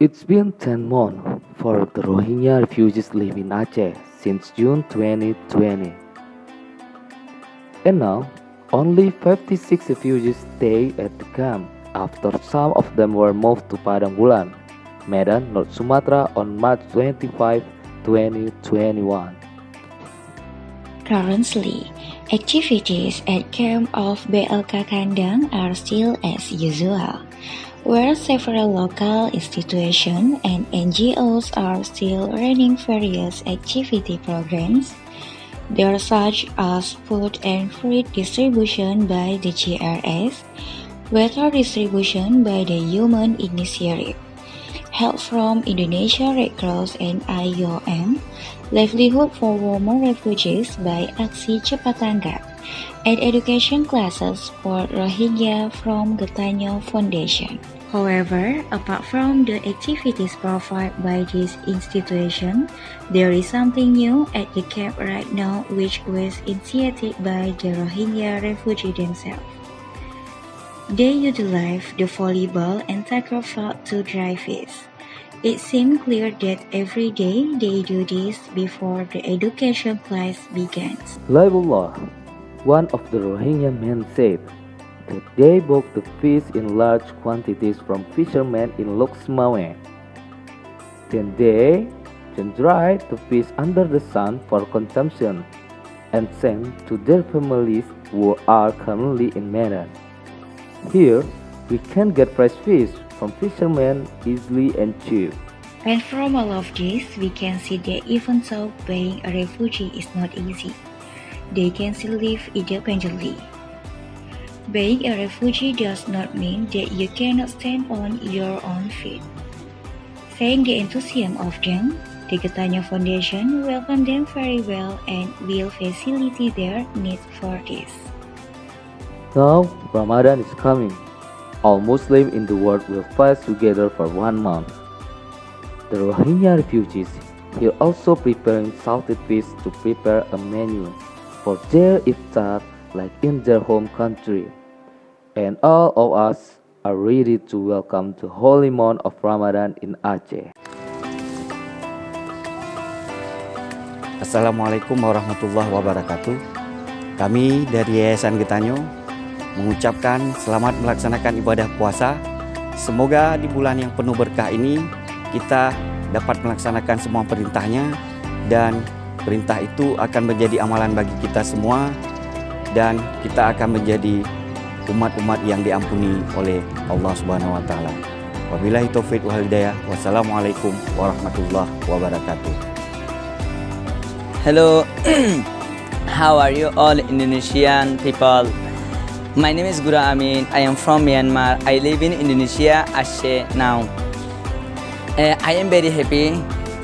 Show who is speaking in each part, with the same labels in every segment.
Speaker 1: It's been 10 months for the Rohingya refugees live in Aceh since June 2020. And now, only 56 refugees stay at the camp after some of them were moved to Padang Bulan, Medan, North Sumatra on March 25, 2021.
Speaker 2: Currently, activities at Camp of BLK Kandang are still as usual, where several local institutions and NGOs are still running various activity programs. They are such as food and fruit distribution by the GRS, water distribution by the Human Initiative, help from Indonesia Red Cross and IOM, livelihood for women refugees by Aksi Cepat Tanggap, and education classes for Rohingya from Getanyo Foundation. However, apart from the activities provided by this institution, there is something new at the camp right now which was initiated by the Rohingya refugees themselves. They utilize the volleyball and tackle field to dry fish. It seemed clear that every day they do this before the education class begins.
Speaker 1: Laibullah, one of the Rohingya men said that they bought the fish in large quantities from fishermen in Lok Semawe. Then they dry the fish under the sun for consumption and send to their families who are currently in Medan. Here, we can get fresh fish from fishermen easily and cheap.
Speaker 2: And from all of this, we can see that even though being a refugee is not easy, they can still live independently. Being a refugee does not mean that you cannot stand on your own feet. Seeing the enthusiasm of them, the Getanyo Foundation welcomed them very well and will facilitate their needs for this.
Speaker 1: Now, Ramadan is coming. All Muslims in the world will fast together for 1 month. The Rohingya refugees here also preparing salted fish to prepare a menu for their iftar like in their home country. And all of us are ready to welcome the holy month of Ramadan in Aceh.
Speaker 3: Assalamualaikum warahmatullahi wabarakatuh. Kami dari Yayasan Getanyo mengucapkan selamat melaksanakan ibadah puasa. Semoga di bulan yang penuh berkah ini kita dapat melaksanakan semua perintahnya, dan perintah itu akan menjadi amalan bagi kita semua, dan kita akan menjadi umat-umat yang diampuni oleh Allah Subhanahu wa taala. Wabillahi taufiq wal hidayah. Wassalamualaikum warahmatullahi wabarakatuh.
Speaker 4: Hello, how are you all Indonesian people? My name is Gura Amin. I am from Myanmar. I live in Indonesia, Aceh now. I am very happy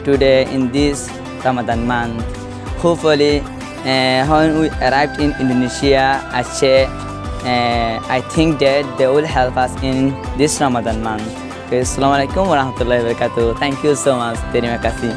Speaker 4: today in this Ramadan month. Hopefully, when we arrived in Indonesia, Aceh, I think that they will help us in this Ramadan month. Okay, Assalamualaikum warahmatullahi wabarakatuh. Thank you so much. Terima kasih.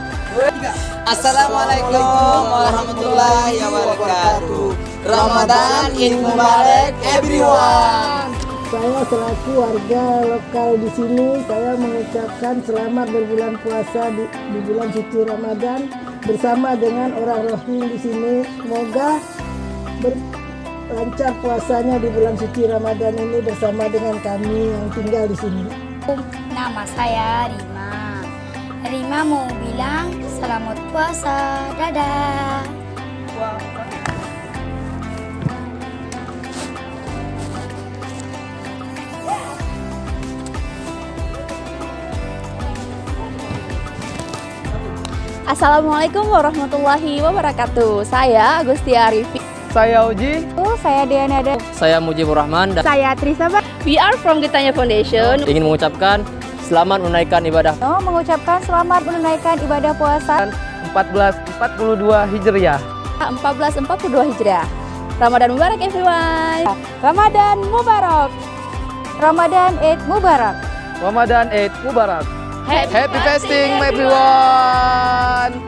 Speaker 5: Assalamualaikum warahmatullahi wabarakatuh. Ramadan Eid Mubarak everyone.
Speaker 6: Saya selaku warga lokal di sini, saya mengucapkan selamat berbulan puasa di bulan suci Ramadan bersama dengan orang Rohingya di sini. Semoga lancar puasanya di bulan suci Ramadan ini bersama dengan kami yang tinggal di sini.
Speaker 7: Nama saya Rima. Rima mau bilang selamat puasa. Dadah.
Speaker 8: Assalamualaikum warahmatullahi wabarakatuh. Saya Agusti Arifi.
Speaker 9: Saya Uji.
Speaker 8: Saya Diana.
Speaker 9: Saya Mujibur Rahman.
Speaker 8: Saya Trisa.
Speaker 10: We are from Getanyo Foundation.
Speaker 9: Ingin mengucapkan selamat menunaikan ibadah.
Speaker 8: Mengucapkan selamat menunaikan ibadah puasa
Speaker 9: 1442 Hijriah.
Speaker 8: 1442 Hijriah. Ramadan Mubarak everyone. Ramadan Mubarak. Ramadan Eid Mubarak.
Speaker 9: Ramadan Eid Mubarak.
Speaker 10: Happy
Speaker 9: fasting everyone.